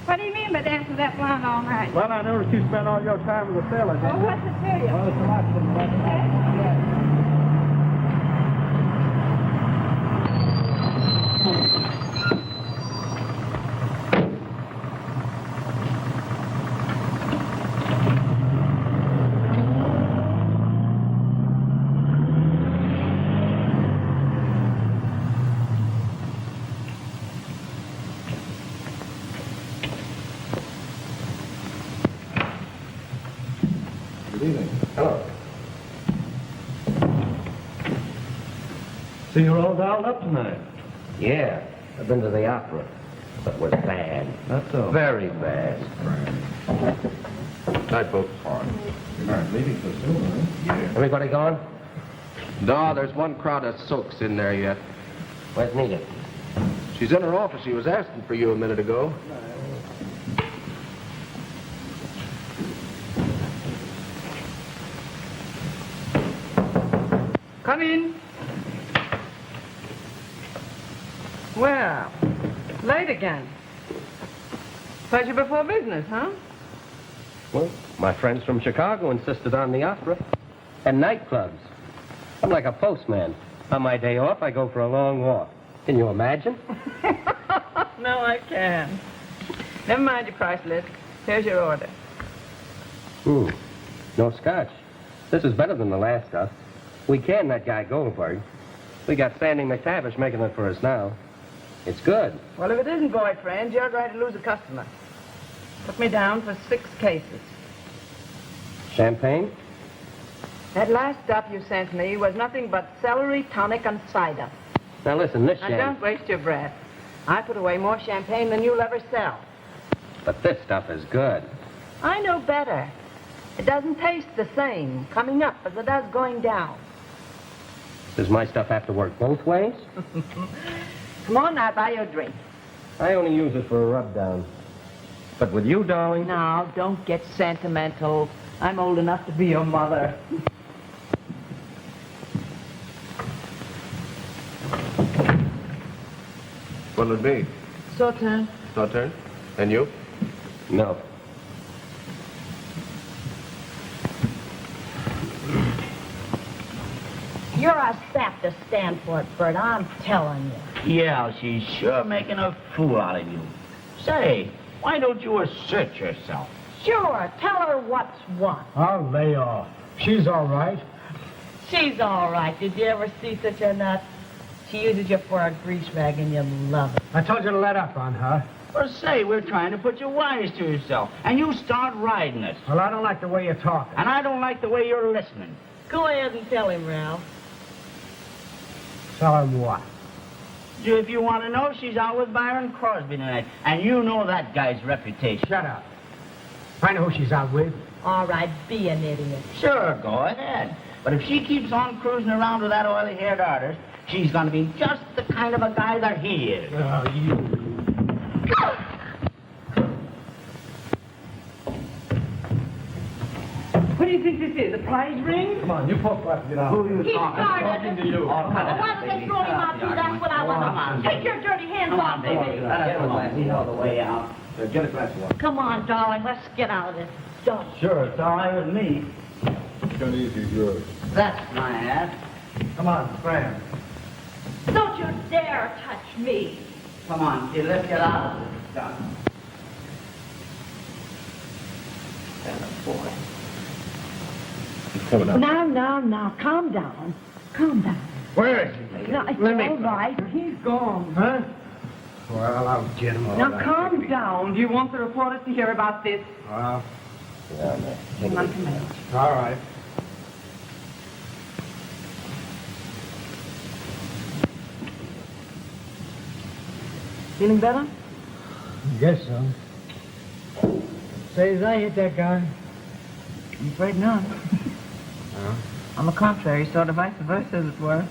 What do you mean by dancing that blonde all night? Well, I noticed you spent all your time with the sailor, didn't Oh, you? what's it to you? Well, it's a lot of that. Hello. So you're all dolled up tonight? Yeah, I've been to the opera, but it was bad. That's so. Very bad. Night, folks. You're not leaving so soon, huh? Yeah. Everybody gone? No, there's one crowd of soaks in there yet. Where's Nita? She's in her office. She was asking for you a minute ago. Come in. Well, late again. Pleasure before business, huh? Well, my friends from Chicago insisted on the opera and nightclubs. I'm like a postman. On my day off, I go for a long walk. Can you imagine? No, I can't. Never mind your price list. Here's your order. No scotch. This is better than the last stuff. We canned that guy Goldberg. We got Sandy McTavish making it for us now. It's good. Well, if it isn't boyfriend, you're going to lose a customer. Put me down for 6 cases. Champagne? That last stuff you sent me was nothing but celery, tonic, and cider. Now listen, this Now, champagne... don't waste your breath. I put away more champagne than you'll ever sell. But this stuff is good. I know better. It doesn't taste the same coming up as it does going down. Does my stuff have to work both ways? Come on, now, buy your drink. I only use it for a rub-down. But with you, darling... Now, don't get sentimental. I'm old enough to be your mother. What'll it be? Sauterne. Sauterne? And you? No. You're a sap to stand for it, Bert. I'm telling you. Yeah, she's sure making a fool out of you. Say, why don't you assert yourself? Sure, tell her what's what. I'll lay off. She's all right. She's all right. Did you ever see such a nut? She uses you for a grease rag and you love it. I told you to let up on her. Well, say, we're trying to put you wise to yourself, and you start riding us. Well, I don't like the way you're talking. And I don't like the way you're listening. Go ahead and tell him, Ralph. Tell him what? If you want to know, she's out with Byron Crosby tonight, and you know that guy's reputation. Shut up. I know who she's out with. All right, be an idiot. Sure, go ahead. But if she keeps on cruising around with that oily-haired artist, she's going to be just the kind of a guy that he is. Oh, you... What do you think this is, a prize ring? Come on, you folks have to get out. Who are you He talking started to you. Well, why don't they throw him out too? That's what I want to know. Take your dirty hands Come off on, me. baby. We know the way out. Get a glass of water. Come on, darling. Let's get out of this dump. Sure, it's all right with me. Got easy, yours. That's my ass. Come on, Fran. Don't you dare touch me. Come on, kid, let's get out of this stuff. Boy. He's coming out. Now, calm down. Calm down. Where is he? No, it's Let me- all right. He's gone. Huh? Well, I'll get him all Now, right. calm down. Do you want the reporters to hear about this? Well, Come on, come on. all right. Feeling better? Guess so. Say, did I hit that guy? I'm afraid not. No. On the contrary, sort of vice versa, as it were.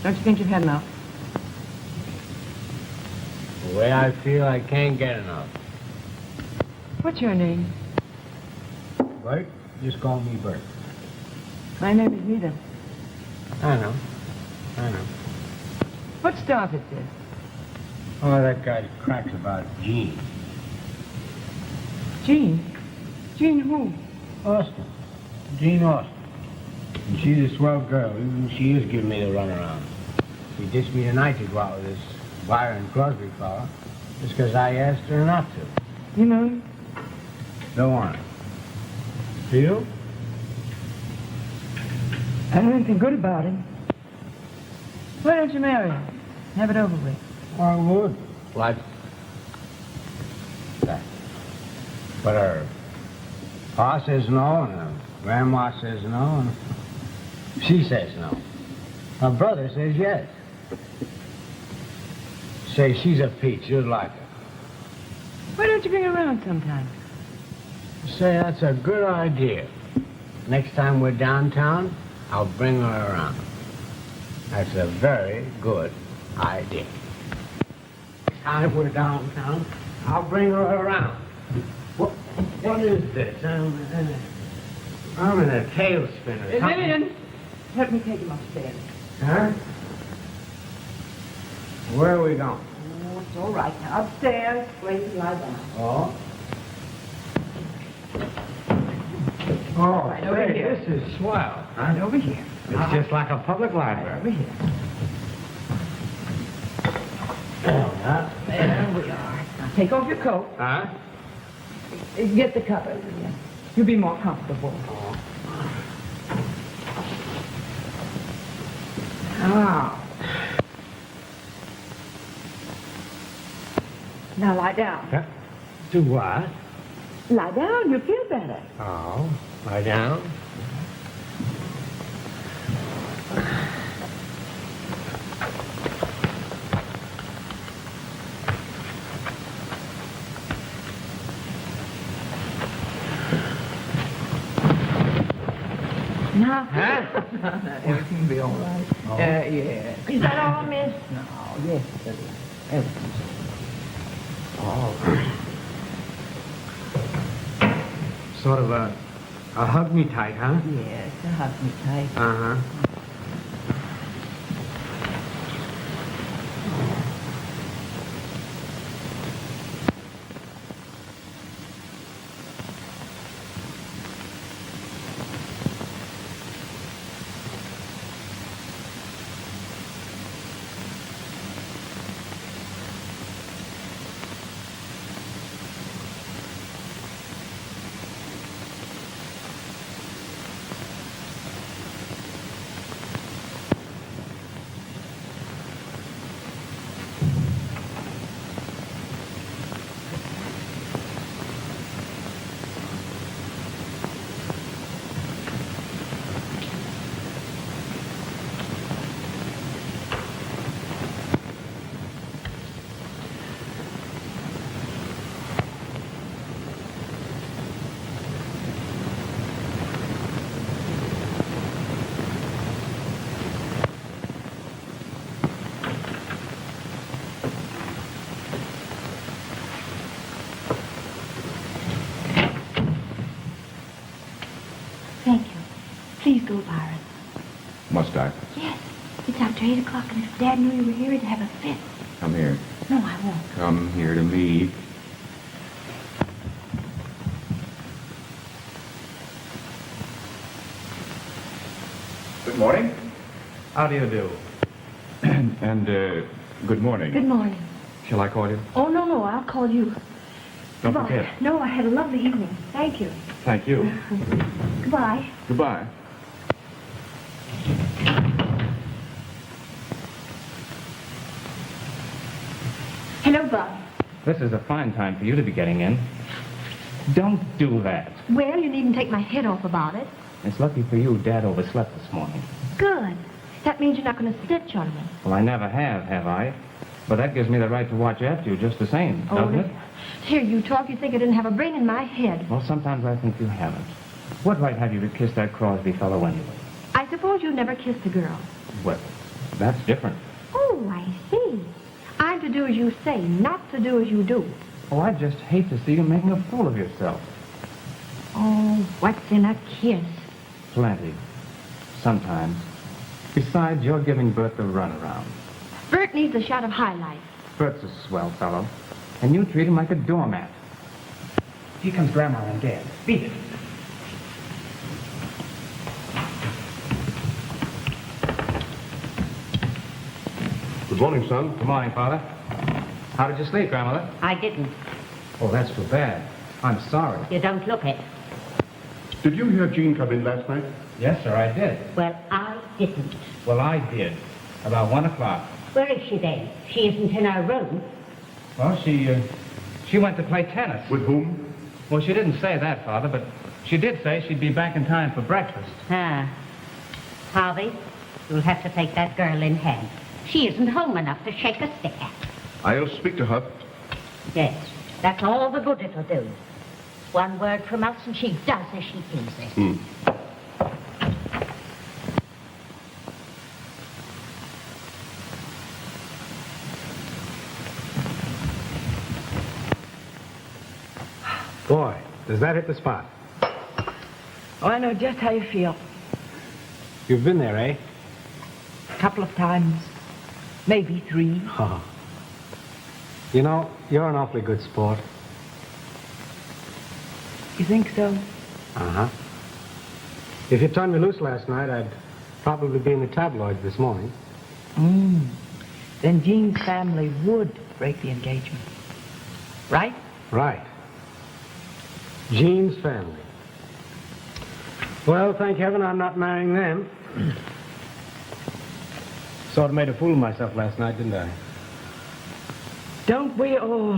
Don't you think you've had enough? The way I feel, I can't get enough. What's your name? Bert? Just call me Bert. My name is Nita. I know. I know. What started this? Oh, that guy cracks about Jean. Jean? Jean who? Austin. Jean Austin. And she's a swell girl, even she is giving me the runaround. She ditched me tonight to go out with this Byron Crosby fella, just because I asked her not to. You know him? Don't want it. Do you? I know anything good about him. Why don't you marry him? Have it over with. I would. What? That. But her pa says no, and her grandma says no, and she says no. Her brother says yes. Say she's a peach, you'd like her. Why don't you bring her around sometime? Say that's a good idea. Next time we're downtown, I'll bring her around. That's a very good idea. Next time we're downtown, I'll bring her around. What is this? I'm in a tailspin or something. Vivian, let me take him upstairs. Huh? Where are we going? Oh, it's all right now. Upstairs, where you can lie down. Oh. Oh, Right over say, here. this is swell. Right over here. It's just like a public Right library. over here. Huh? There we are. Now take off your coat. Huh? Get the covers. You'll be more comfortable. Now. Now lie down. Do what? Lie down, you'll feel better. Oh, lie down. Now. Huh? Everything will be all right. Oh. Yeah. Is that all, miss? No, yes, everything's Oh. Sort of a hug me tight, huh? Yes, a hug me tight. Uh-huh. Thank you. Please go, Byron. Must I? Yes. It's after 8 o'clock, and if Dad knew you were here, he'd have a fit. Come here. No, I won't. Come here to me. Good morning. How do you do? And, good morning. Good morning. Shall I call you? Oh, no, I'll call you. Don't Goodbye. forget. No, I had a lovely evening. Thank you. Thank you. Goodbye. Goodbye. Hello, Bob. This is a fine time for you to be getting in. Don't do that. Well, you needn't take my head off about it. It's lucky for you Dad overslept this morning. Good. That means you're not going to snitch on me. Well, I never have I? But that gives me the right to watch after you just the same, doesn't it? Here, you talk. You think I didn't have a brain in my head. Well, sometimes I think you haven't. What right have you to kiss that Crosby fellow anyway? I suppose you never kissed a girl. Well, that's different. Oh, I see. I'm to do as you say, not to do as you do. Oh, I just hate to see you making a fool of yourself. Oh, what's in a kiss? Plenty. Sometimes. Besides, you're giving Bert the runaround. Bert needs a shot of highlight. Bert's a swell fellow, and you treat him like a doormat. Here comes Grandma and Dad. Beat it. Good morning, son. Good morning, Father. How did you sleep, Grandmother? I didn't. Oh, that's too bad. I'm sorry. You don't look it. Did you hear Jean come in last night? Yes, sir, I did. Well, I didn't. Well, I did. About 1 o'clock. Where is she then? She isn't in her room. Well, she went to play tennis. With whom? Well, she didn't say that, Father, but she did say she'd be back in time for breakfast. Harvey, you'll have to take that girl in hand. She isn't home enough to shake a stick at. I'll speak to her. Yes, that's all the good it'll do. One word from us and she does as she pleases. Boy, does that hit the spot. Oh, I know just how you feel. You've been there, eh? A couple of times. Maybe 3. Oh. You know, you're an awfully good sport. You think so? Uh-huh. If you turned me loose last night, I'd probably be in the tabloids this morning. Then Jean's family would break the engagement. Right? Right. Jean's family. Well, thank heaven I'm not marrying them. Sort of made a fool of myself last night, didn't I? Don't we all?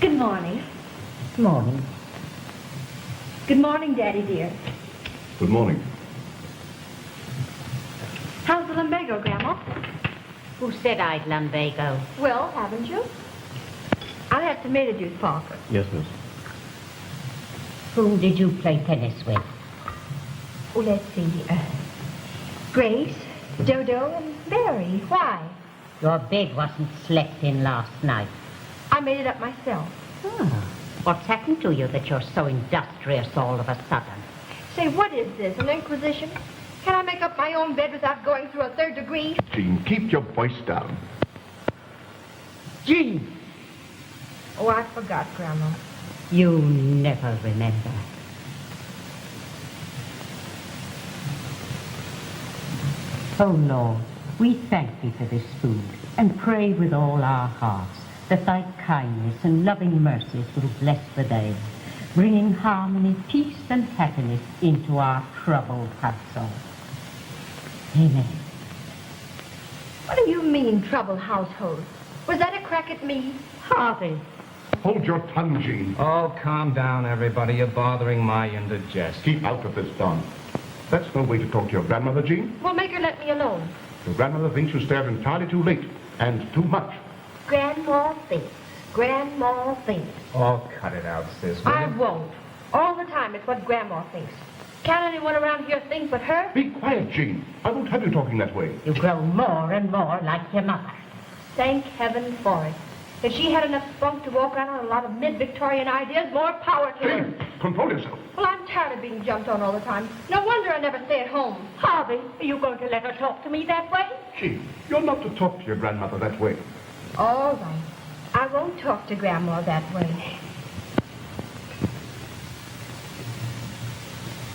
Good morning. Morning. Good morning, Daddy dear. Good morning. How's the lumbago, Grandma? Who said I'd lumbago? Well, haven't you? I'll have tomato juice, Parker. Yes, miss. Whom did you play tennis with? Oh, let's see. Grace, Dodo, and Mary. Why? Your bed wasn't slept in last night. I made it up myself. What's happened to you that you're so industrious all of a sudden? Say, what is this, an inquisition? Can I make up my own bed without going through a 3rd degree? Jean, keep your voice down. Jean! Oh, I forgot, Grandma. You never remember. Oh, Lord, we thank thee for this food and pray with all our hearts that thy kindness and loving mercies will bless the day, bringing harmony, peace, and happiness into our troubled household. Amen. What do you mean, troubled household? Was that a crack at me? Harvey. Hold your tongue, Jean. Oh, calm down, everybody. You're bothering my indigest. Keep out of this, Don. That's no way to talk to your grandmother, Jean. Well, make her let me alone. Your grandmother thinks you stay out entirely too late and too much. Grandma thinks. Grandma thinks. Oh, cut it out, sis. will I you? won't. All the time it's what Grandma thinks. Can't anyone around here think but her? Be quiet, Jean. I won't have you talking that way. You grow more and more like your mother. Thank heaven for it. If she had enough spunk to walk around on a lot of mid-Victorian ideas, more power to her. Jean, control yourself. Well, I'm tired of being jumped on all the time. No wonder I never stay at home. Harvey, are you going to let her talk to me that way? Jean, you're not to talk to your grandmother that way. All right. I won't talk to Grandma that way.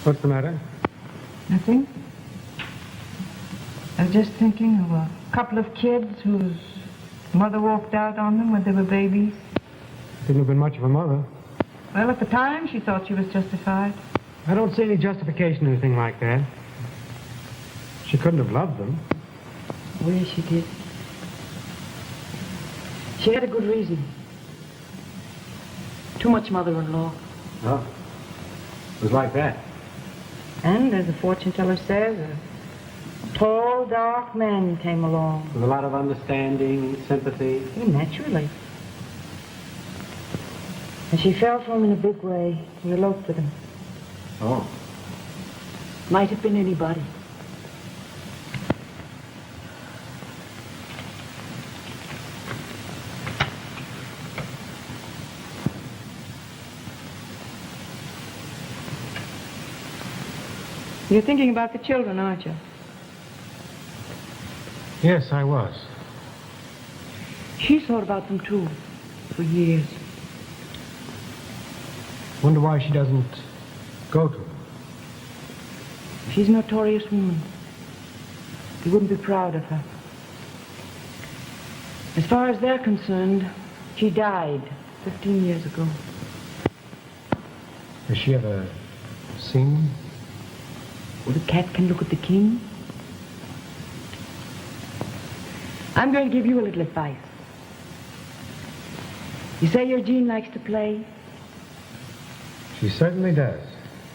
What's the matter? Nothing. I was just thinking of a couple of kids whose mother walked out on them when they were babies. Didn't have been much of a mother. Well, at the time, she thought she was justified. I don't see any justification in anything like that. She couldn't have loved them. Oh, yes, she did. She had a good reason. Too much mother-in-law. Oh. It was like that. And, as the fortune teller says, a tall, dark man came along. With a lot of understanding, sympathy. Oh, naturally. And she fell for him in a big way. He eloped with him. Oh. Might have been anybody. You're thinking about the children, aren't you? Yes, I was. She's thought about them, too, for years. Wonder why she doesn't go to them. She's a notorious woman. You wouldn't be proud of her. As far as they're concerned, she died 15 years ago. Has she ever seen them? Well, the cat can look at the king. I'm going to give you a little advice. You say your Jean likes to play? She certainly does.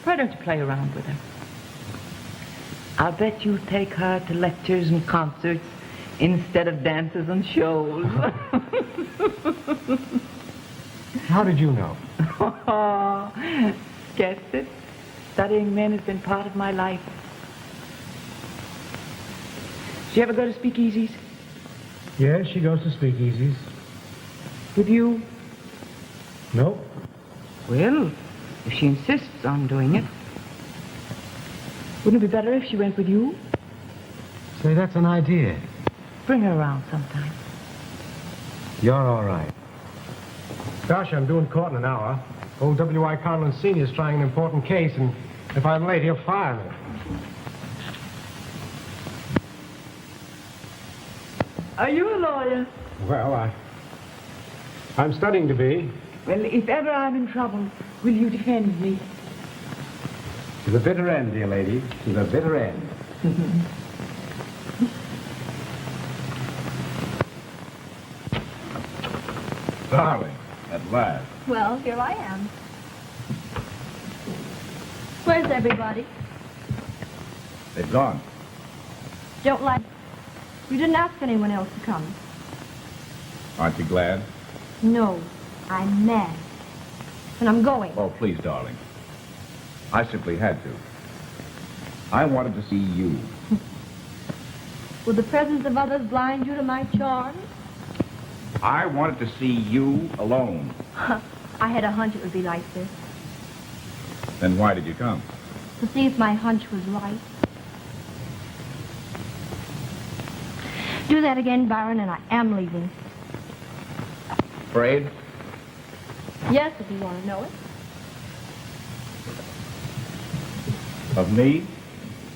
Why don't you play around with her? I'll bet you take her to lectures and concerts instead of dances and shows. How did you know? Guessed it. Studying men has been part of my life. Did you ever go to speakeasies? Yes, she goes to speakeasies. With you? Nope. Well, if she insists on doing it. Wouldn't it be better if she went with you? Say, that's an idea. Bring her around sometime. You're all right. Gosh, I'm doing court in an hour. Old W.I. Conlon Sr. is trying an important case, and if I'm late, he'll fire me. Are you a lawyer? Well, I'm studying to be. Well, if ever I'm in trouble, will you defend me? To the bitter end, dear lady. To the bitter end. Darling, at last. Well, here I am. Where's everybody? They've gone. Don't like... You didn't ask anyone else to come. Aren't you glad? No, I'm mad. And I'm going. Oh, please, darling. I simply had to. I wanted to see you. Will the presence of others blind you to my charms? I wanted to see you alone. I had a hunch it would be like this. Then why did you come? To see if my hunch was right. Do that again, Byron, and I am leaving. Afraid? Yes, if you want to know it. Of me?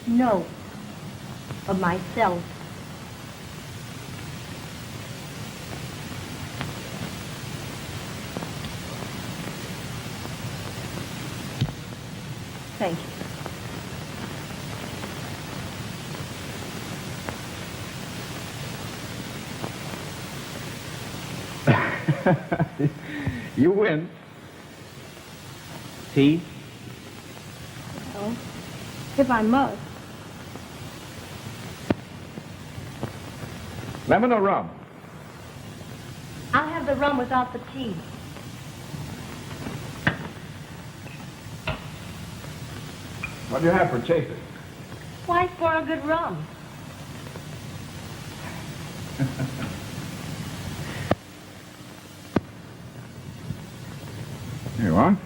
No. Of myself. Thank you. You win. Tea? Well, if I must. Lemon or rum? I'll have the rum without the tea. What do you have for chaser? Why for a good rum? Here you are.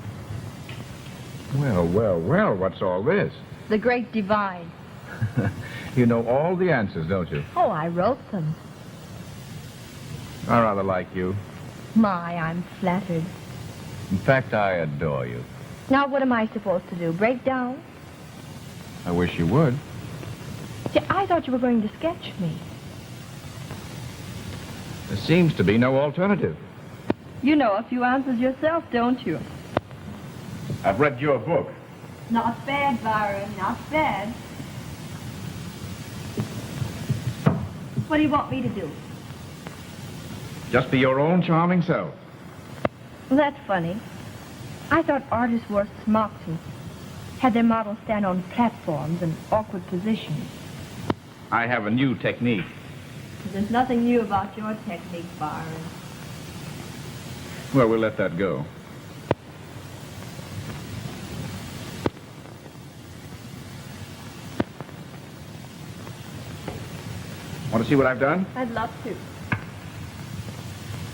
Well, well, well, what's all this? The Great Divide. You know all the answers, don't you? Oh, I wrote them. I rather like you. My, I'm flattered. In fact, I adore you. Now, what am I supposed to do? Break down? I wish you would. See, I thought you were going to sketch me. There seems to be no alternative. You know a few answers yourself, don't you? I've read your book. Not bad, Byron, not bad. What do you want me to do? Just be your own charming self. Well, that's funny. I thought artists wore smocks and had their models stand on platforms in awkward positions. I have a new technique. There's nothing new about your technique, Byron. Well, we'll let that go. Want to see what I've done? I'd love to.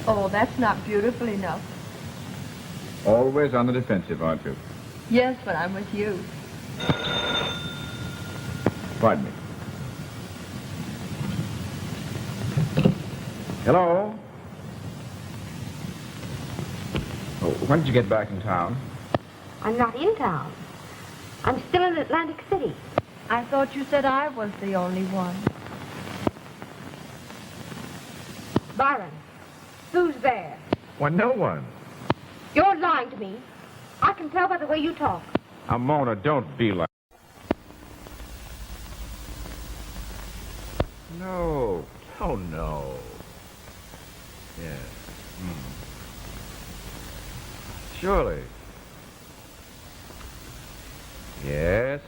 Oh, that's not beautiful enough. Always on the defensive, aren't you? Yes, but I'm with you. Pardon me. Hello? Oh, when did you get back in town? I'm not in town. I'm still in Atlantic City. I thought you said I was the only one. Byron, who's there? Why, no one. You're lying to me. I can tell by the way you talk. Now, Mona, don't be like... No. Oh, no. Yes. Surely. Yes.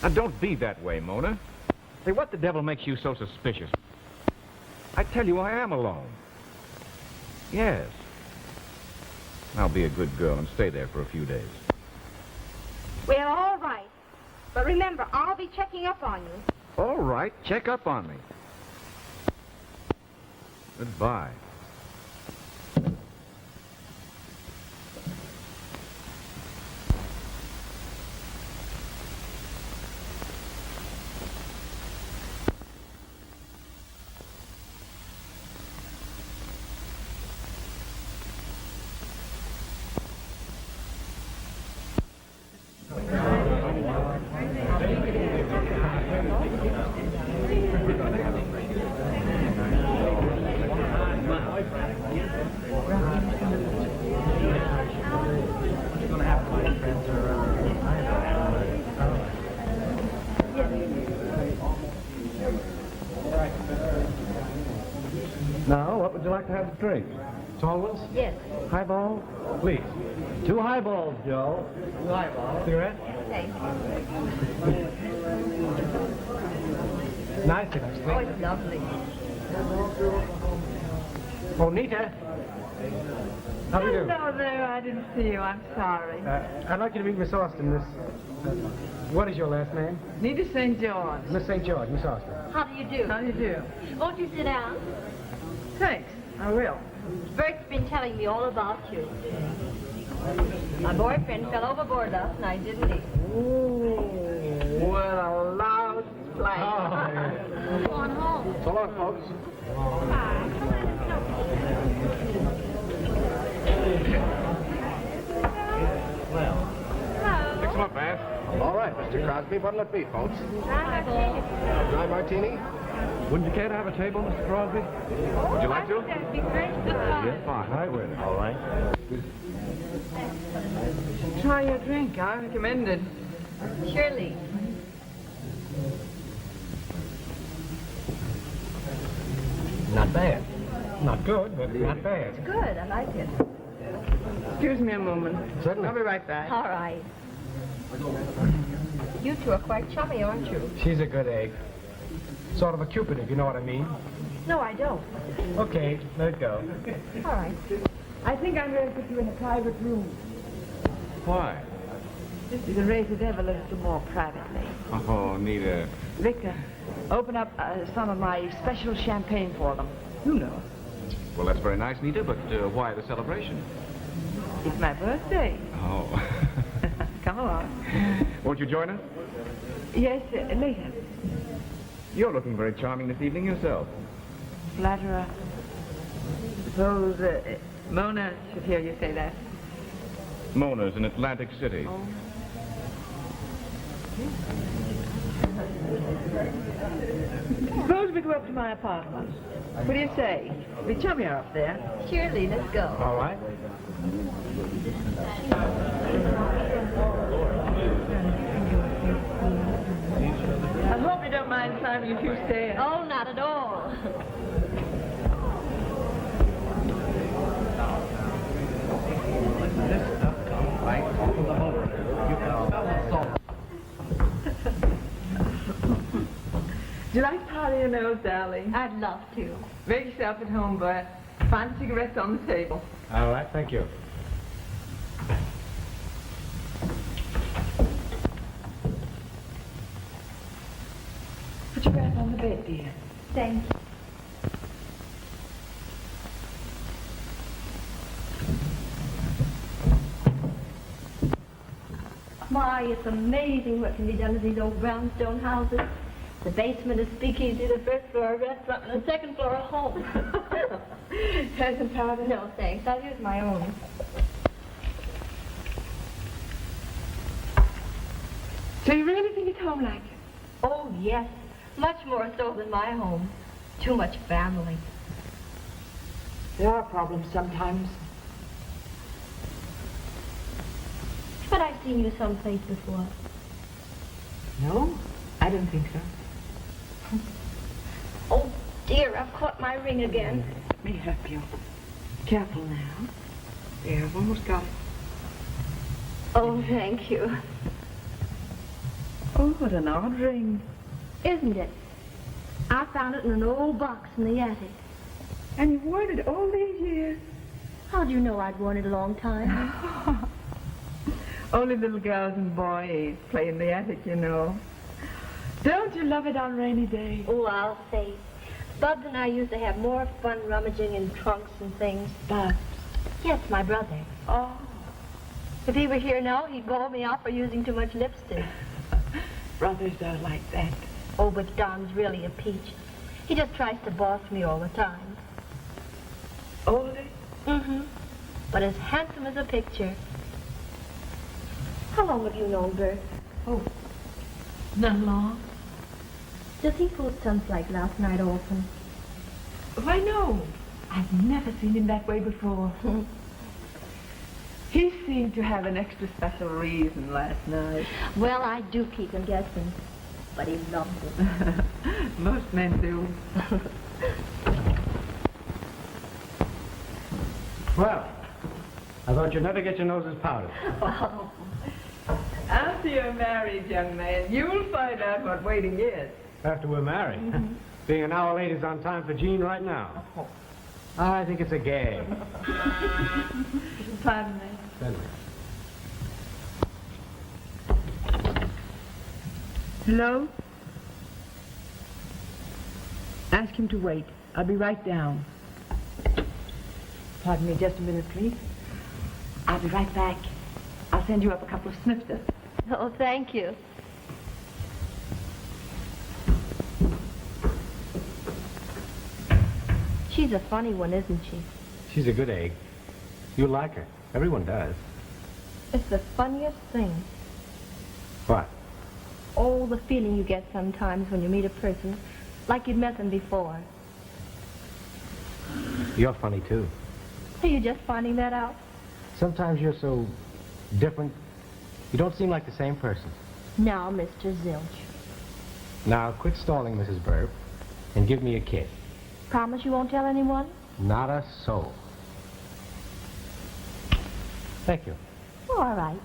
Now, don't be that way, Mona. Say, what the devil makes you so suspicious? I tell you, I am alone. Yes. I'll be a good girl and stay there for a few days. Well, all right. But remember, I'll be checking up on you. All right, check up on me. Goodbye. Now, what would you like to have to drink? Tall ones? Yes. Highball? Please. 2 highballs, Joe. 2 highballs. Cigarette? Thanks. Nice, actually. Oh, it's lovely. Oh, Nita. How do you do? Hello there. I didn't see you. I'm sorry. I'd like you to meet Miss Austin, Miss... what is your last name? Nita St. George. Miss St. George, Miss Austin. How do you do? How do you do? Won't you sit down? Thanks. I will. Bert's been telling me all about you. My boyfriend fell overboard last night, didn't he? Ooh, what a loud splash. Go on home. So long, folks. Fix them up, man. All right, Mr. Crosby, what'll it be, folks? Dry martini? Wouldn't you care to have a table, Mr. Crosby? Would you like to? That'd be great. Yes, fine. Right, wait. All right. Try your drink. I recommend it. Surely. Not bad. Not good, but not bad. Good, I like it. Excuse me a moment. Certainly. I'll be right back. All right. You two are quite chummy, aren't you? She's a good egg. Sort of a Cupid, if you know what I mean. No, I don't. Okay, let it go. All right. I think I'm going to put you in a private room. Why? You can raise the devil a little more privately. Oh, Nita. Victor, open up some of my special champagne for them. You know. Well, that's very nice, Nita, but why the celebration? It's my birthday. Oh. Come along. Won't you join us? Yes, later. You're looking very charming this evening yourself. Flatterer. Suppose Mona should hear you say that. Mona's in Atlantic City. Oh. Suppose we go up to my apartment. What do you say? It'll be chummier up there. Surely, let's go. All right. I hope you don't mind climbing a few stairs. Oh, not at all. Do you like powder your nose, darling? I'd love to. Make yourself at home, Bert. Find cigarettes on the table. All right, thank you. Put your wrap on the bed, dear. Thank you. My, it's amazing what can be done to these old brownstone houses. The basement is speakeasy, the first floor a restaurant, and the second floor a home. Has some powder? No, thanks. I'll use my own. So you really think it's home like it? Oh, yes. Much more so than my home. Too much family. There are problems sometimes. But I've seen you someplace before. No, I don't think so. Oh, dear, I've caught my ring again. Let me help you. Careful now. There, I've almost got it. Oh, thank you. Oh, what an odd ring. Isn't it? I found it in an old box in the attic. And you've worn it all these years. How'd you know I'd worn it a long time? Only little girls and boys play in the attic, you know. Don't you love it on rainy days? Oh, I'll say. Bubs and I used to have more fun rummaging in trunks and things. Bubs? Yes, my brother. Oh. If he were here now, he'd bawl me out for using too much lipstick. Brothers are like that. Oh, but Don's really a peach. He just tries to boss me all the time. Older? Mm-hmm. But as handsome as a picture. How long have you known Bert? Oh, not long. Does he pull stunts like last night often? Why, no. I've never seen him that way before. He seemed to have an extra special reason last night. Well, I do keep him guessing. But he loves it. Most men do. Well, I thought you'd never get your noses powdered. Oh. After you're married, young man, you'll find out what waiting is. After we're married. Mm-hmm. Being an hour late is on time for Jean right now. I think it's a gag. Pardon me. Hello? Ask him to wait. I'll be right down. Pardon me just a minute, please. I'll be right back. I'll send you up a couple of snifters. Oh, thank you. She's a funny one, isn't she? She's a good egg. You like her. Everyone does. It's the funniest thing. What? Oh, the feeling you get sometimes when you meet a person like you'd met them before. You're funny, too. Are you just finding that out? Sometimes you're so different. You don't seem like the same person. Now, Mr. Zilch. Now, quit stalling, Mrs. Burp, and give me a kiss. Promise you won't tell anyone? Not a soul. Thank you. Oh, all right.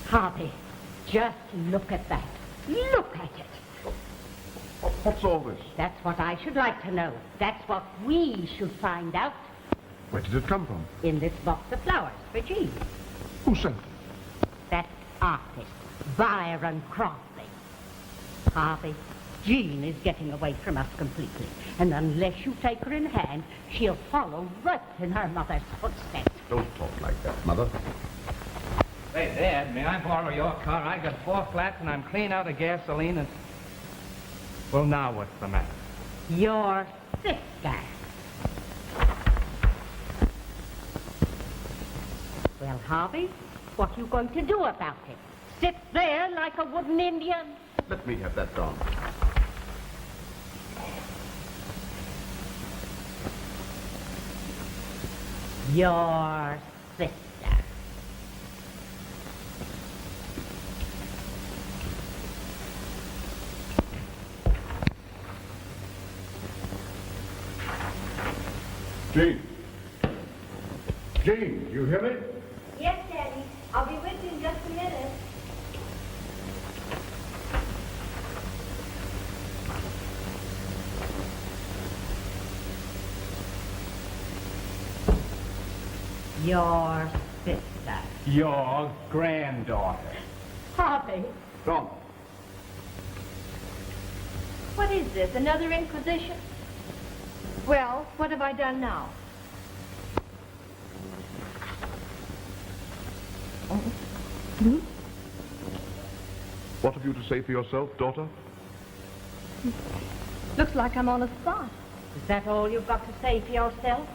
Harvey, just look at that. Look at it. What's all this? That's what I should like to know. That's what we should find out. Where did it come from? In this box of flowers for Jean. Who sent it? That artist, Byron Crosby. Harvey, Jean is getting away from us completely. And unless you take her in hand, she'll follow right in her mother's footsteps. Don't talk like that, Mother. Say, Dad, may I borrow your car? I got 4 flats and I'm clean out of gasoline and... Well, now what's the matter? Your sister. Well, Harvey, what are you going to do about it? Sit there like a wooden Indian? Let me have that gun. Your sister. Jean. Jean, you hear me? Yes, Daddy. I'll be with you in just a minute. Your sister. Your granddaughter. Harvey, Gone. what is this? Another inquisition? Well, what have I done now? What have you to say for yourself, daughter? Looks like I'm on a spot. Is that all you've got to say for yourself?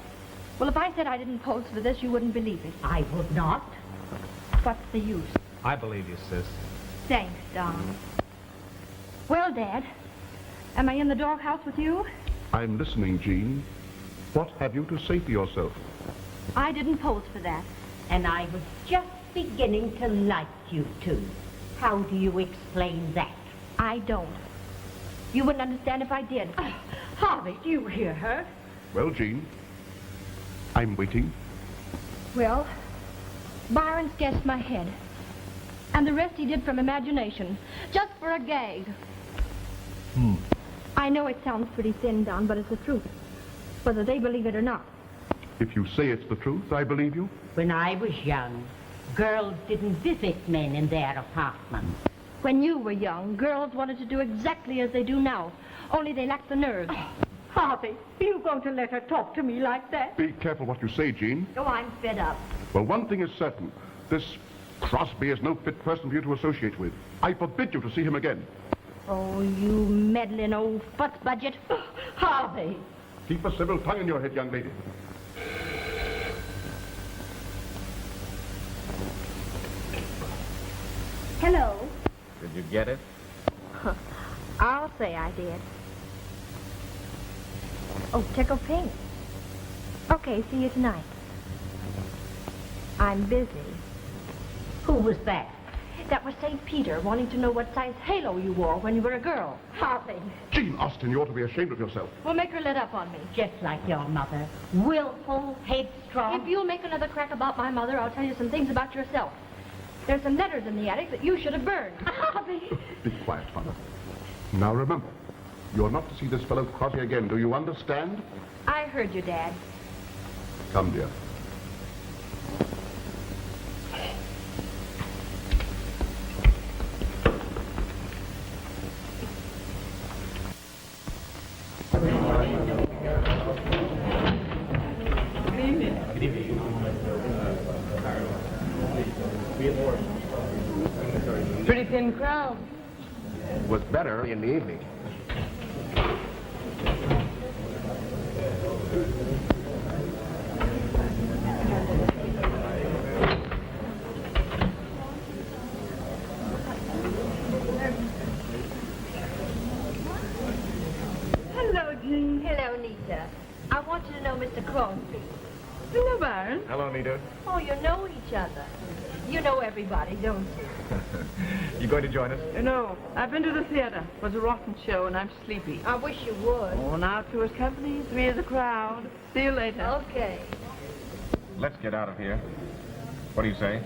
Well, if I said I didn't pose for this, you wouldn't believe it. I would not. What's the use? I believe you, sis. Thanks, Don. Well, Dad, am I in the doghouse with you? I'm listening, Jean. What have you to say for yourself? I didn't pose for that. And I was just beginning to like you two. How do you explain that? I don't. You wouldn't understand if I did. Harvey, do you hear her? Well, Jean, I'm waiting. Well, Byron's guessed my head. And the rest he did from imagination, just for a gag. I know it sounds pretty thin, Don, but it's the truth. Whether they believe it or not. If you say it's the truth, I believe you. When I was young, girls didn't visit men in their apartments. When you were young, girls wanted to do exactly as they do now. Only they lacked the nerve. Harvey, are you going to let her talk to me like that? Be careful what you say, Jean. Oh, I'm fed up. Well, one thing is certain. This Crosby is no fit person for you to associate with. I forbid you to see him again. Oh, you meddling old futz budget. Harvey! Keep a civil tongue in your head, young lady. Hello. Did you get it? I'll say I did. Oh, tickle pink. Okay, see you tonight. I'm busy. Who was that? That was St. Peter wanting to know what size halo you wore when you were a girl. Harvey! Jean Austen, you ought to be ashamed of yourself. We'll make her let up on me. Just like your mother. Willful, headstrong. If you'll make another crack about my mother, I'll tell you some things about yourself. There's some letters in the attic that you should have burned. Harvey! Be quiet, Father. Now remember, you're not to see this fellow Crosby again. Do you understand? I heard you, Dad. Come, dear. Pretty thin crowd. Was better in the evening. Hello, Jean. Hello, Nita. I want you to know Mr. Crosby. Hello, Byron. Hello, Nita. Oh, you know each other. You know everybody, don't you? You going to join us? No, I've been to the theater. It was a rotten show, and I'm sleepy. I wish you would. Oh, now two is company, three is a crowd. See you later. Okay. Let's get out of here. What do you say?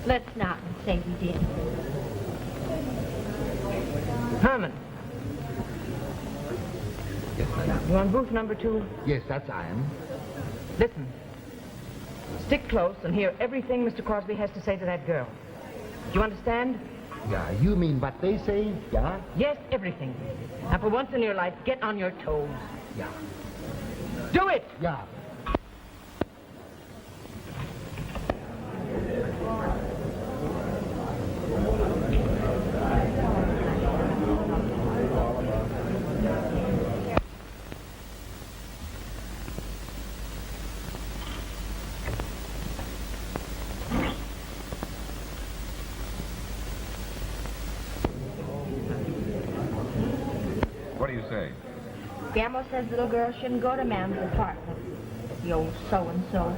Let's not say we did. Herman. You on booth number 2? Yes, that's I am. Listen. Stick close and hear everything Mr. Crosby has to say to that girl. Do you understand? Yeah, you mean what they say? Yeah? Yes, everything. Now, for once in your life, get on your toes. Yeah. Do it! Yeah. What do you say? Grandma says little girls shouldn't go to Mam's apartment. The old so-and-so.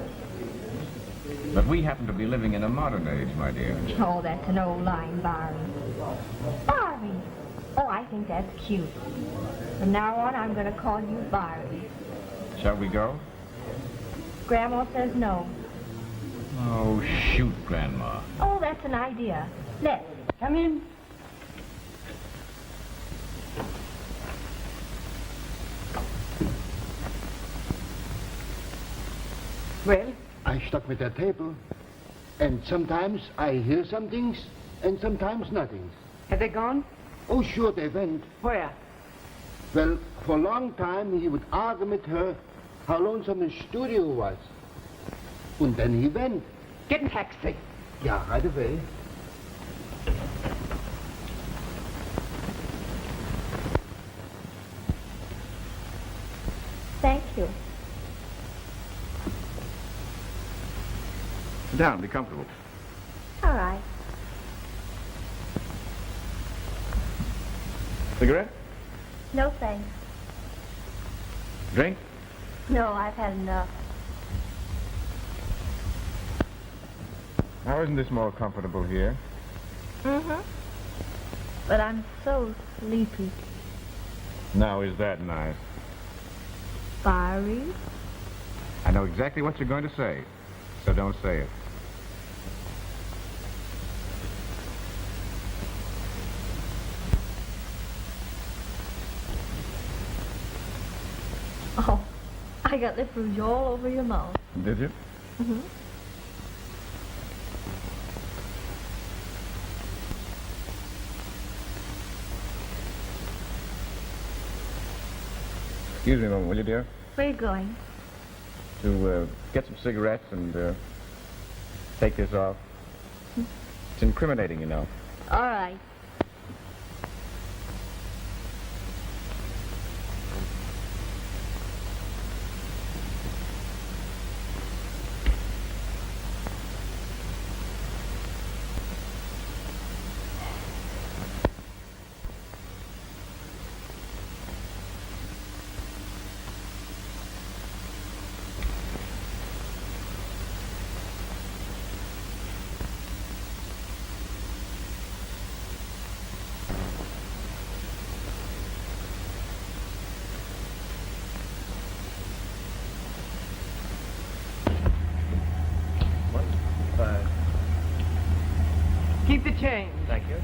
But we happen to be living in a modern age, my dear. Oh, that's an old line, Byron. Harvey. Oh, I think that's cute. From now on, I'm going to call you Byron. Shall we go? Grandma says no. Oh, shoot, Grandma. Oh, that's an idea. Let's. Come in. Well? I stuck with that table. And sometimes I hear some things, and sometimes nothing. Have they gone? Oh, sure, they went. Where? Well, for a long time, he would argue with her how lonesome his studio was. And then he went. Get in taxi. Yeah, right away. Thank you. Sit down, be comfortable. All right. Cigarette? No thanks. Drink? No, I've had enough. Now, isn't this more comfortable here? Mm-hmm. But I'm so sleepy. Now, is that nice? Fiery? I know exactly what you're going to say, so don't say it. Oh, I got lip rouge all over your mouth. Did you? Mm-hmm. Excuse me a moment, will you, dear? Where are you going? To get some cigarettes and take this off. It's incriminating, you know. All right. Keep the change. Thank you.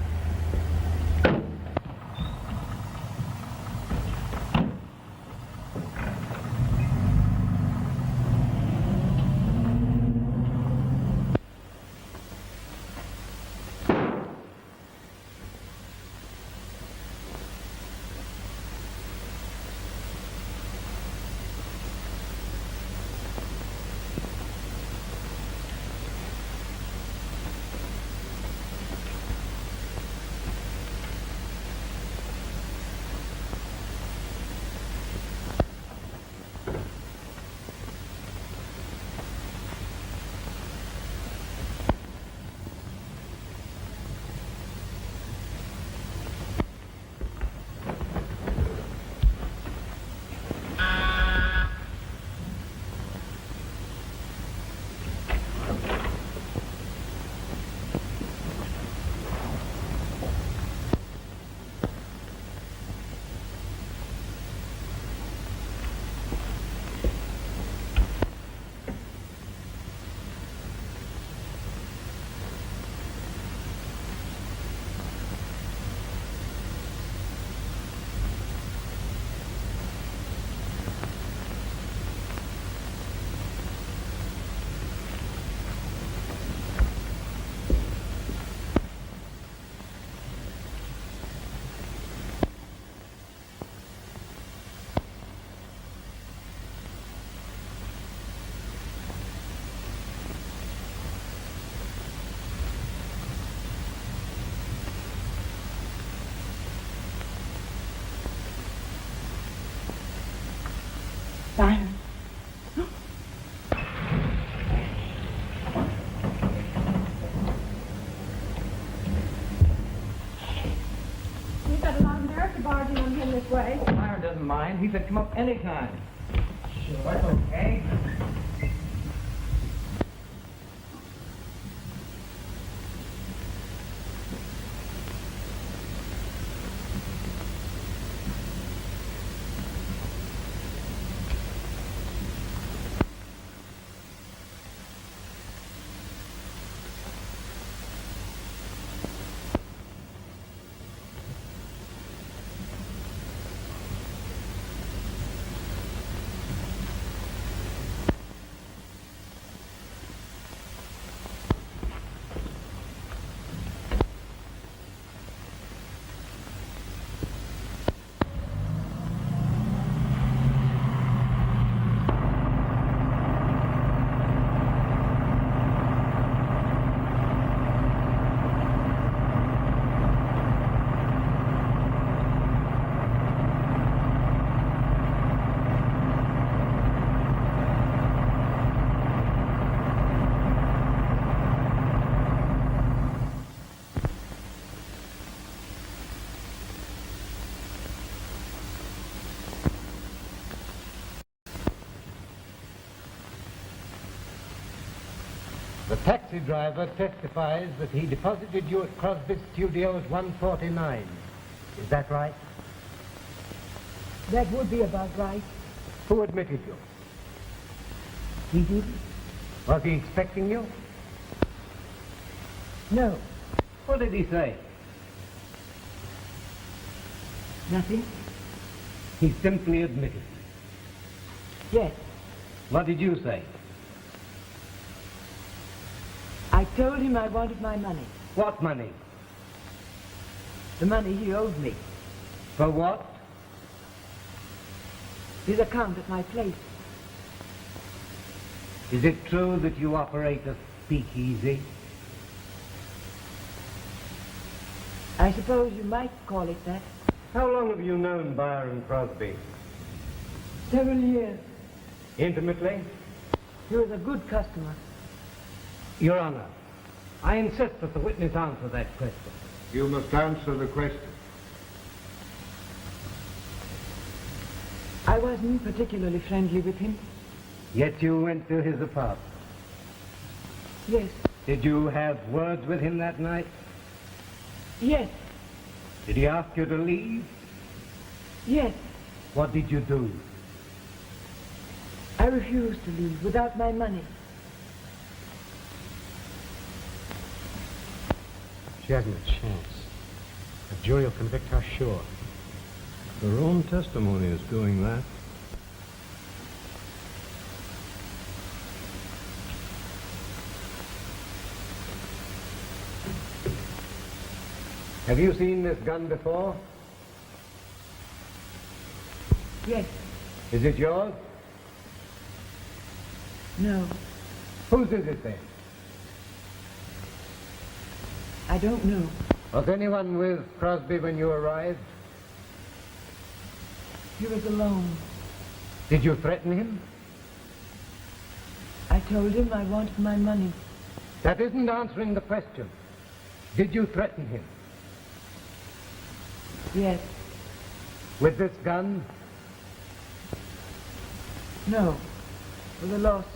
Byron. We've got a lot of American barging on him this way. Byron doesn't mind. He said come up anytime. Sure, that's okay. taxi driver testifies that he deposited you at Crosby's studio at 1:49. Is that right? That would be about right. Who admitted you? He did? Was he expecting you? No. What did he say? Nothing? He simply admitted. Yes. What did you say? I told him I wanted my money. What money? The money he owed me. For what? His account at my place. Is it true that you operate a speakeasy? I suppose you might call it that. How long have you known Byron Crosby? Several years. Intimately? He was a good customer. Your Honor, I insist that the witness answer that question. You must answer the question. I wasn't particularly friendly with him. Yet you went to his apartment. Yes. Did you have words with him that night? Yes. Did he ask you to leave? Yes. What did you do? I refused to leave without my money. She hasn't a chance. The jury will convict her, sure. Her own testimony is doing that. Have you seen this gun before? Yes. Is it yours? No. Whose is it then? I don't know. Was anyone with Crosby when you arrived? He was alone. Did you threaten him? I told him I wanted my money. That isn't answering the question. Did you threaten him? Yes. With this gun? No. With a lawsuit.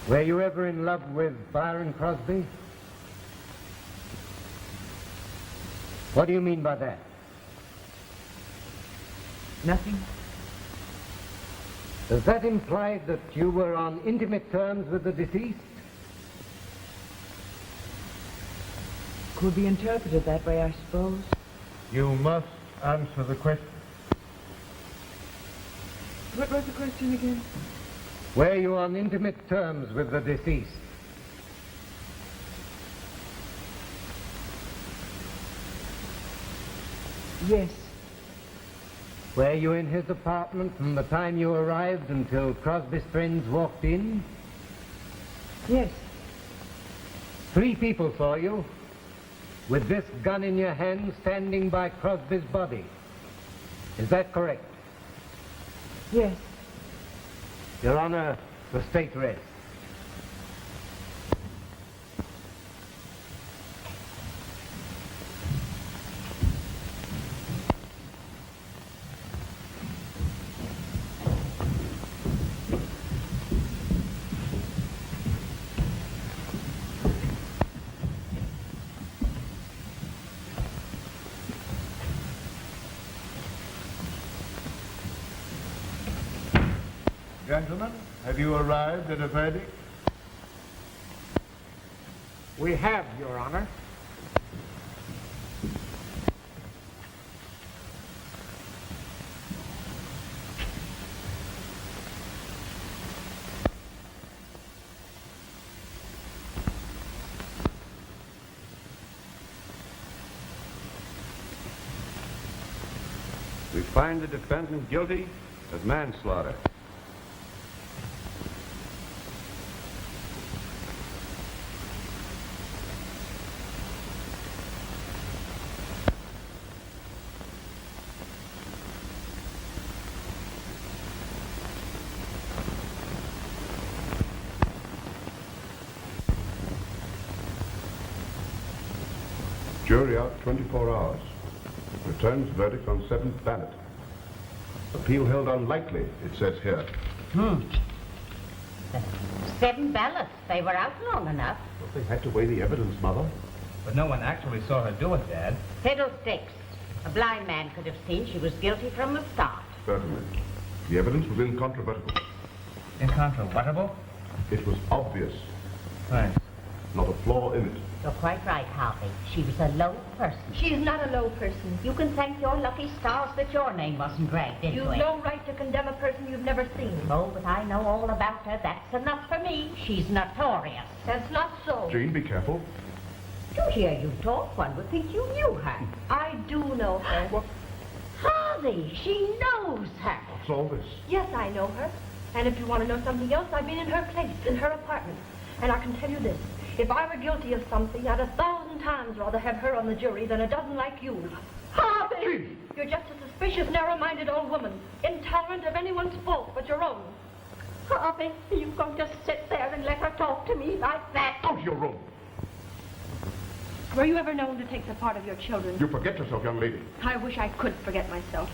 Were you ever in love with Byron Crosby? What do you mean by that? Nothing. Does that imply that you were on intimate terms with the deceased? Could be interpreted that way, I suppose. You must answer the question. What was the question again? Were you on intimate terms with the deceased? Yes. Were you in his apartment from the time you arrived until Crosby's friends walked in? Yes. 3 people saw you, with this gun in your hand, standing by Crosby's body. Is that correct? Yes. Your Honor, the state rests. Gentlemen, have you arrived at a verdict? We have, Your Honor. We find the defendant guilty of manslaughter. Jury out 24 hours. Returns verdict on 7th ballot. Appeal held unlikely, it says here. 7 ballots. They were out long enough. Well, they had to weigh the evidence, Mother. But no one actually saw her do it, Dad. Fiddlesticks. A blind man could have seen she was guilty from the start. Certainly. The evidence was incontrovertible. Incontrovertible? It was obvious. Thanks. Not a flaw in it. You're quite right, Harvey. She was a low person. She's not a low person. You can thank your lucky stars that your name wasn't dragged into You've it. no right to condemn a person you've never seen. Oh, but I know all about her. That's enough for me. She's notorious. That's not so. Jean, be careful. To hear you talk, one would think you knew her. I do know her. What? Harvey, she knows her. What's all this? Yes, I know her. And if you want to know something else, I've been in her place, in her apartment. And I can tell you this. If I were guilty of something, I'd 1,000 times rather have her on the jury than a dozen like you. Harvey! You're just a suspicious, narrow-minded old woman, intolerant of anyone's fault but your own. Harvey, you can't just sit there and let her talk to me like that. Out of your room! Were you ever known to take the part of your children? You forget yourself, young lady. I wish I could forget myself.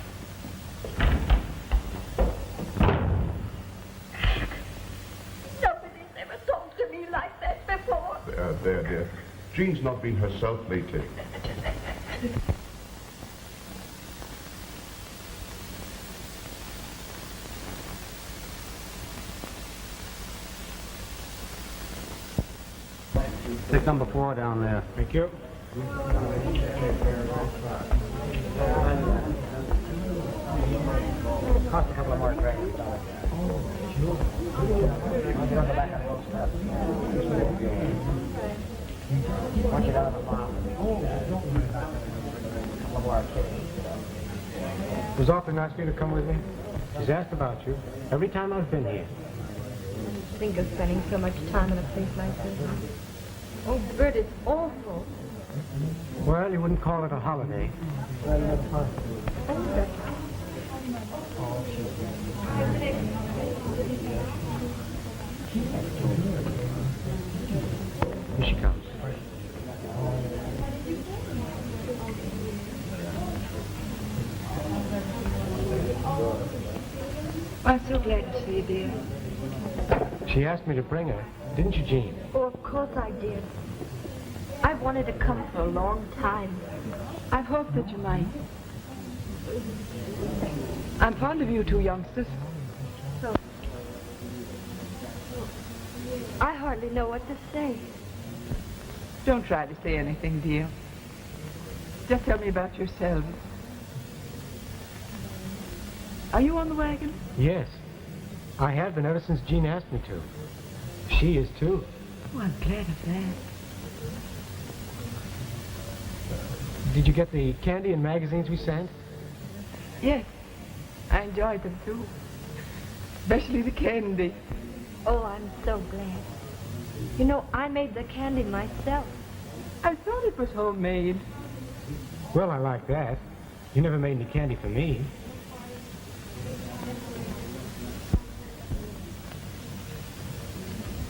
Nobody's ever talked to me like that before. There, dear. Jean's not been herself lately. Take number 4 down there. Thank you. Cost a couple of more drinks. It was awfully nice of you to come with me. She's asked about you every time I've been here. Think of spending so much time in a place like this. Oh, Bert, it's awful. Well, you wouldn't call it a holiday. Here she comes. I'm so glad to see you, dear. She asked me to bring her, didn't you, Jean? Oh, of course I did. I've wanted to come for a long time. I've hoped that you might. I'm fond of you two youngsters. So, I hardly know what to say. Don't try to say anything, dear. Just tell me about yourselves. Are you on the wagon? Yes. I have been ever since Jean asked me to. She is, too. Oh, I'm glad of that. Did you get the candy and magazines we sent? Yes, I enjoyed them, too. Especially the candy. Oh, I'm so glad. You know, I made the candy myself. I thought it was homemade. Well, I like that. You never made any candy for me.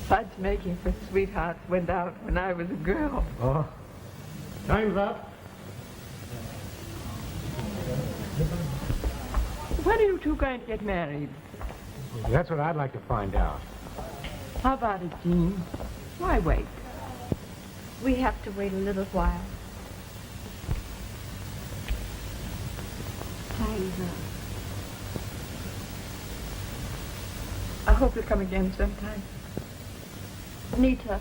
Fudge making for sweethearts went out when I was a girl. Oh. Time's up. When are you two going to get married? That's what I'd like to find out. How about it, Jean? Why wait? We have to wait a little while. Time's up. I hope you'll come again sometime. Nita.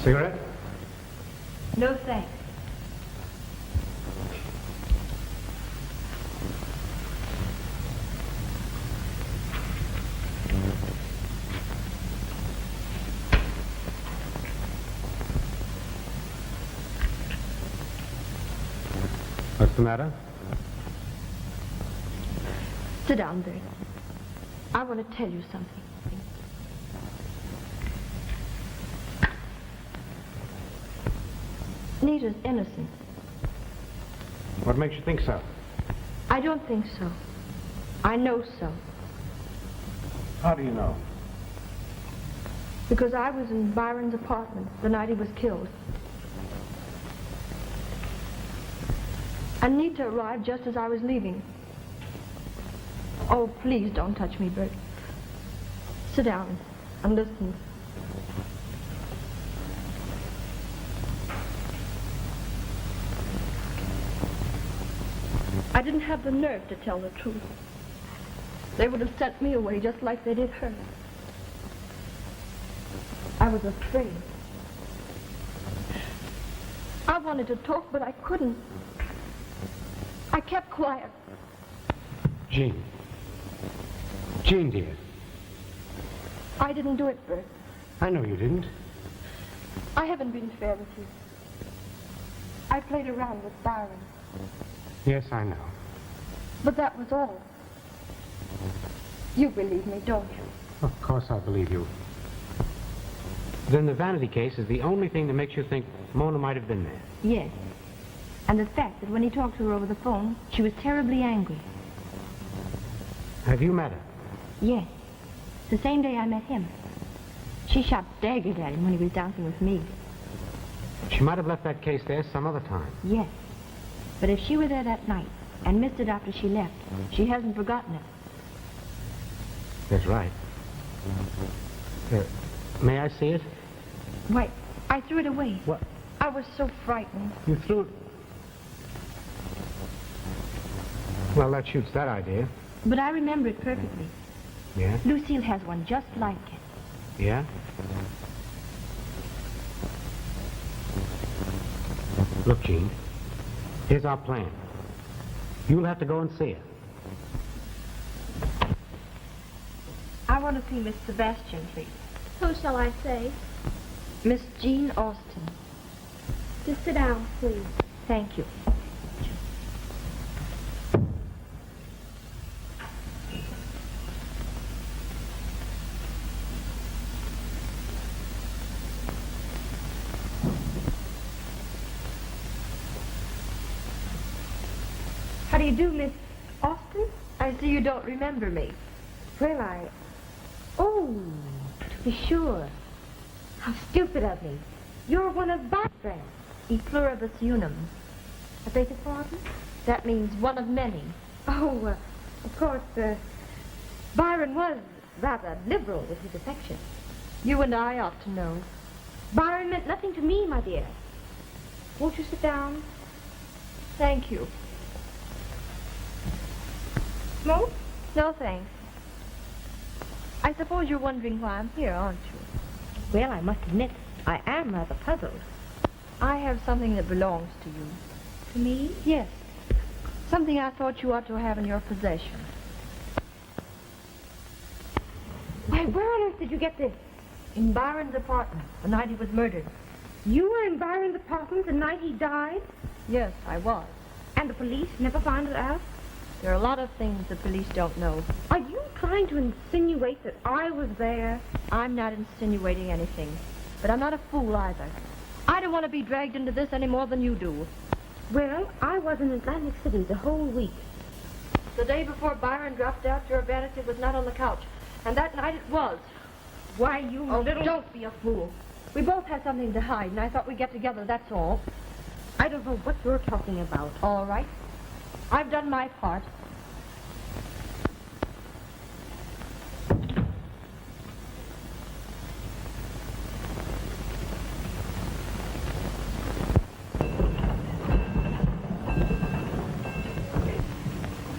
Cigarette? No thanks. What's the matter? Sit down, Bert. I want to tell you something. Nita's innocent. What makes you think so? I don't think so. I know so. How do you know? Because I was in Byron's apartment the night he was killed. And Nita arrived just as I was leaving. Oh, please don't touch me, Bert. Sit down and listen. I didn't have the nerve to tell the truth. They would have sent me away just like they did her. I was afraid. I wanted to talk, but I couldn't. I kept quiet. Jean. Jean, dear. I didn't do it, Bert. I know you didn't. I haven't been fair with you. I played around with Byron. Yes, I know. But that was all. You believe me, don't you? Of course I believe you. Then the vanity case is the only thing that makes you think Mona might have been there. Yes. And the fact that when he talked to her over the phone, she was terribly angry. Have you met her? Yes. The same day I met him. She shot daggers at him when he was dancing with me. She might have left that case there some other time. Yes. But if she were there that night and missed it after she left, she hasn't forgotten it. That's right. May I see it? Why, I threw it away. What? I was so frightened. You threw it? Well, that shoots that idea. But I remember it perfectly. Yeah? Lucille has one just like it. Yeah? Look, Jean. Here's our plan. You'll have to go and see her. I want to see Miss Sebastian, please. Who shall I say? Miss Jean Austen. Just sit down, please. Thank you. How do you do, Miss Austen? I see you don't remember me. Well, Oh, to be sure. How stupid of me. You're one of my friends. E pluribus unum. I beg your pardon? That means one of many. Oh, of course, Byron was rather liberal with his affection. You and I ought to know. Byron meant nothing to me, my dear. Won't you sit down? Thank you. Smoke? No, thanks. I suppose you're wondering why I'm here, aren't you? Well, I must admit, I am rather puzzled. I have something that belongs to you. To me? Yes. Something I thought you ought to have in your possession. Why, where on earth did you get this? In Byron's apartment, the night he was murdered. You were in Byron's apartment the night he died? Yes, I was. And the police never found it out? There are a lot of things the police don't know. Are you trying to insinuate that I was there? I'm not insinuating anything. But I'm not a fool either. I don't want to be dragged into this any more than you do. Well, I was in Atlantic City the whole week. The day before Byron dropped out, your vanity was not on the couch. And that night it was. Why, you little... Don't be a fool. We both had something to hide, and I thought we'd get together, that's all. I don't know what you're talking about. All right. I've done my part.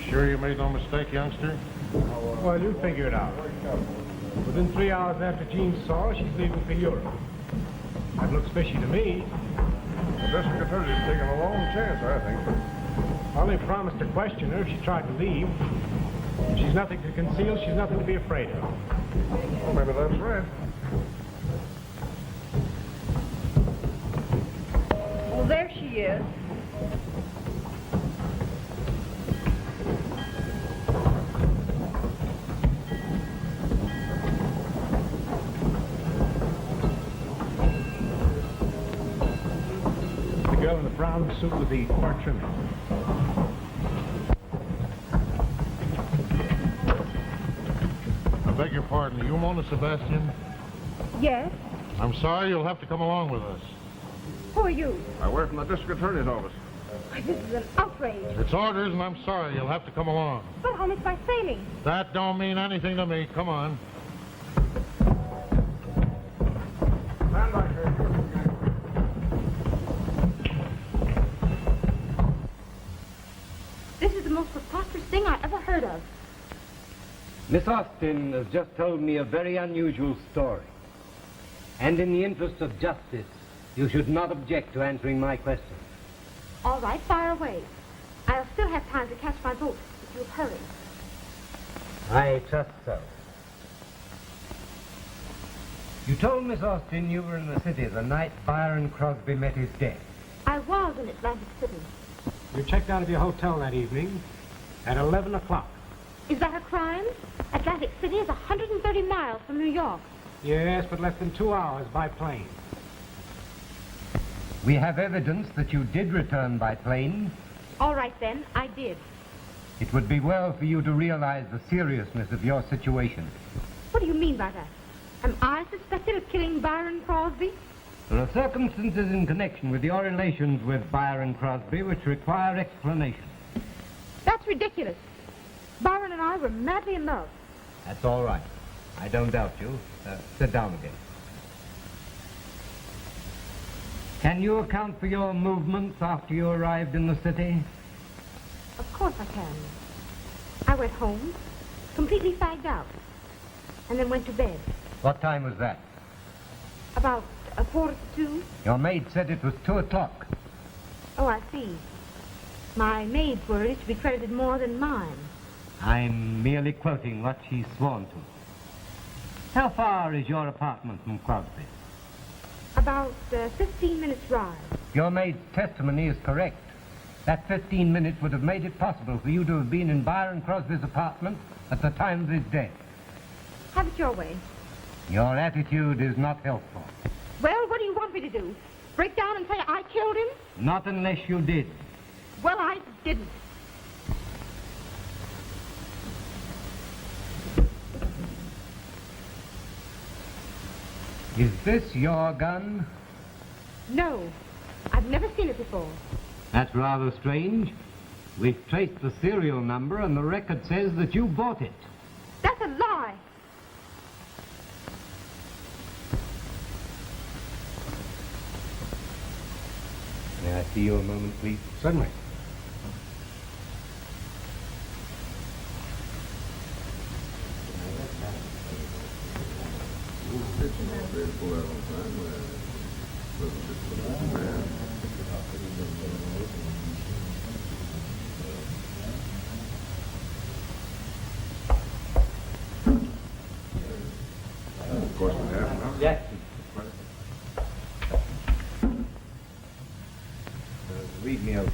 Sure you made no mistake, youngster? Well, you'll figure it out. Within 3 hours after Jean saw her, she's leaving for Europe. That looks fishy to me. The district attorney's taking a long chance, I think. I only promised to question her if she tried to leave. If she's nothing to conceal, she's nothing to be afraid of. Well, maybe that's right. Well, there she is. The girl in the brown suit with the fur trimming. I beg your pardon. Are you Mona Sebastian? Yes? I'm sorry, you'll have to come along with us. Who are you? I work from the district attorney's office. Why, this is an outrage. It's orders, and I'm sorry, you'll have to come along. But how much by sailing? That don't mean anything to me. Come on. Stand back here. This is the most preposterous thing I ever heard of. Miss Austin has just told me a very unusual story. And in the interest of justice, you should not object to answering my questions. All right, fire away. I'll still have time to catch my boat if you'll hurry. I trust so. You told Miss Austin you were in the city the night Byron Crosby met his death. I was in Atlantic City. You checked out of your hotel that evening at 11 o'clock. Is that a crime? Atlantic City is 130 miles from New York. Yes, but less than 2 hours by plane. We have evidence that you did return by plane. All right, then, I did. It would be well for you to realize the seriousness of your situation. What do you mean by that? Am I suspected of killing Byron Crosby? There are circumstances in connection with your relations with Byron Crosby which require explanation. That's ridiculous. Byron and I were madly in love. That's all right. I don't doubt you. Sit down again. Can you account for your movements after you arrived in the city? Of course I can. I went home, completely fagged out, and then went to bed. What time was that? About 1:45. Your maid said it was 2 o'clock. Oh, I see. My maid's word is to be credited more than mine. I'm merely quoting what she's sworn to. How far is your apartment from Crosby? About 15 minutes ride. Your maid's testimony is correct. That 15 minutes would have made it possible for you to have been in Byron Crosby's apartment at the time of his death. Have it your way. Your attitude is not helpful. Well, what do you want me to do? Break down and say I killed him? Not unless you did. Well, I didn't. Is this your gun? No. I've never seen it before. That's rather strange. We've traced the serial number and the record says that you bought it. That's a lie. May I see you a moment, please? Certainly. Of course we have. No? Yes. Read me out.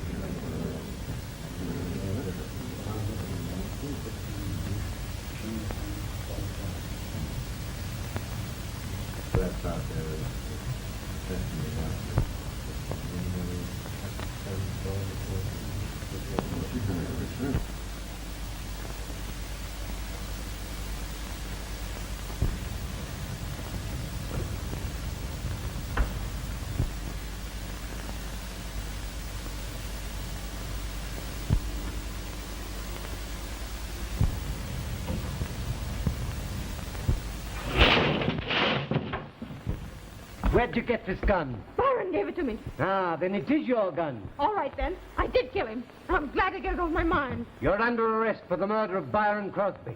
That's out there. Where'd you get this gun? Byron gave it to me. Ah, then it is your gun. All right, then. I did kill him. I'm glad to get it off my mind. You're under arrest for the murder of Byron Crosby.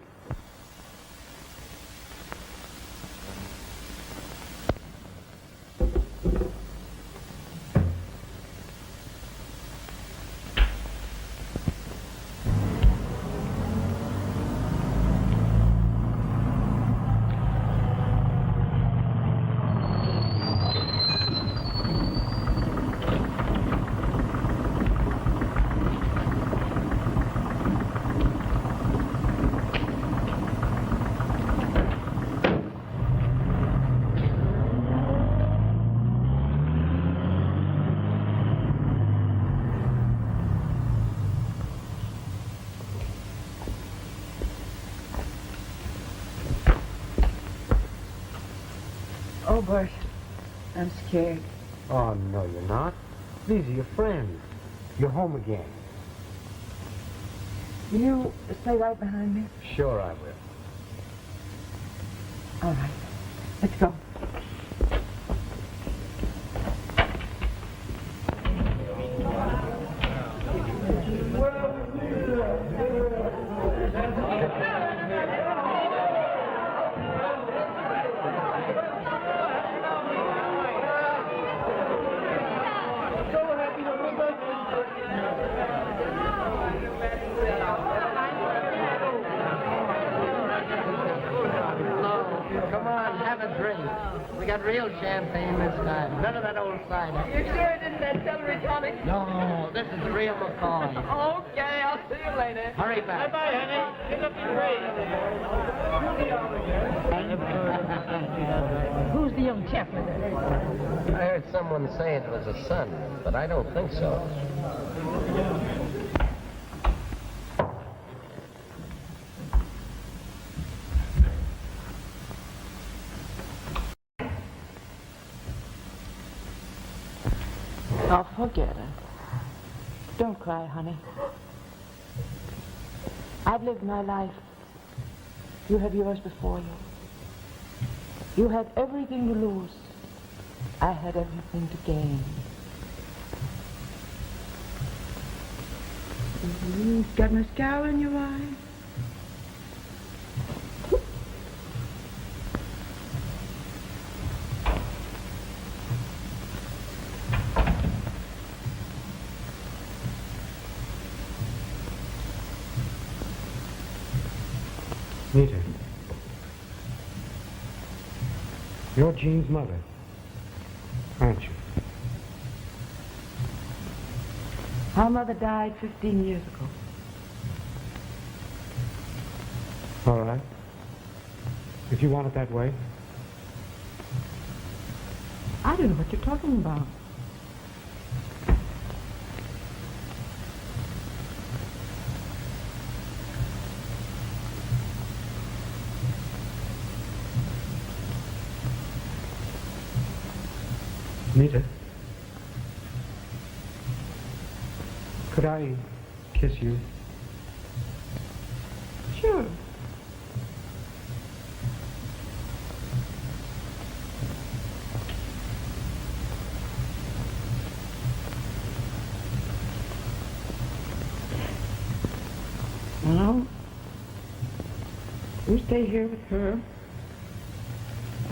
Bert. I'm scared. Oh, no, you're not. These are your friends. You're home again. Will you stay right behind me? Sure I will. All right. Let's go. Come on, have a drink. We got real champagne this time. None of that old cider. You sure it isn't that celery tonic? No, this is real McCoy. Okay, I'll see you later. Hurry back. Bye-bye, honey. Pick up your tray. Who's the young chap with her? I heard someone say it was a son, but I don't think so. Oh, forget it. Don't cry, honey. I've lived my life. You have yours before you. You had everything to lose. I had everything to gain. You've got mascara in your eye. Nita. You're Jean's mother, aren't you? Our mother died 15 years ago. All right. If you want it that way. I don't know what you're talking about. Nita, could I kiss you? Sure. Well, you stay here with her.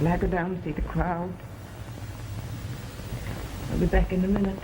I'll go down and see the crowd. I'll be back in a minute.